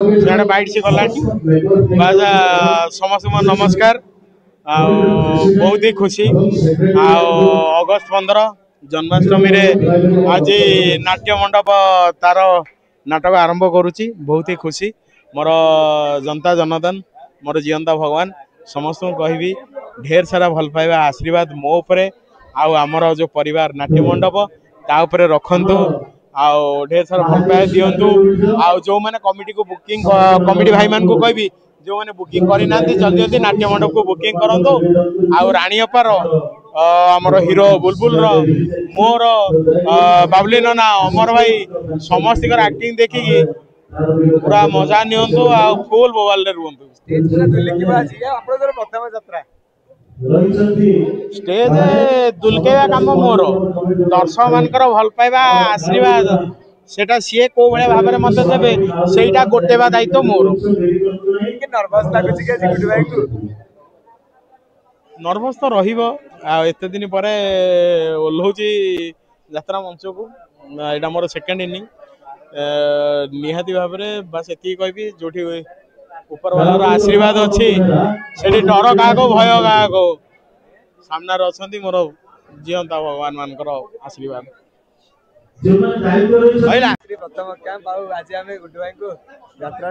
सियाड़े बैठ सी गला समस्त नमस्कार। बहुत ही खुशी अगस्त 15 जन्माष्टमी रे आज नाट्य मंडप तार नाटक आरंभ करुच्ची। बहुत ही खुशी मोर जनता जनार्दन मोर जीवंता भगवान समस्त कहबी ढेर सारा भल पाइबा आशीर्वाद मो उपरे आमर जो परिवार नाट्य मंडप ता उपरे रखंतु ढेर सारा भल पाए दिंतु जो मैंने कमिटी को बुकिंग कमिटी भाई मान को कहबी जो मैंने बुकिंग करना जल्दी जल्दी नाट्य मंडप को बुकिंग करंतु राणी अपार आमर हिरो बुलबुल मोर बाबली नना अमर भाई समस्त एक्टिंग देखिकी पूरा मजा नियंतु फुल मोबाइल रे रुहंतु। स्टेज दुलकेवा काम मोर दर्शक मानकर भल पाइबा आशीर्वाद सेटा सीए को भाई भाव में मत देवे सेटा गोटेवा दायित्व मोर। नर्भस तो रहिबो एते दिन पर ओल्हौची यात्रा मंच को एटा मोर सेकंड इनिंग निहाती भाव में बस एति कहबी जोठी ऊपर वाला आशीर्वाद अच्छी से डर क्या भय क्या सामने अच्छा मोर जीवंता भगवान मानकर आशीर्वाद। प्रथम कैंप आज आम गुड्डू भाई को यात्रा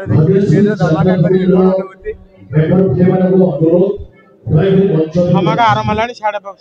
धमाका आरंभ है 5:30।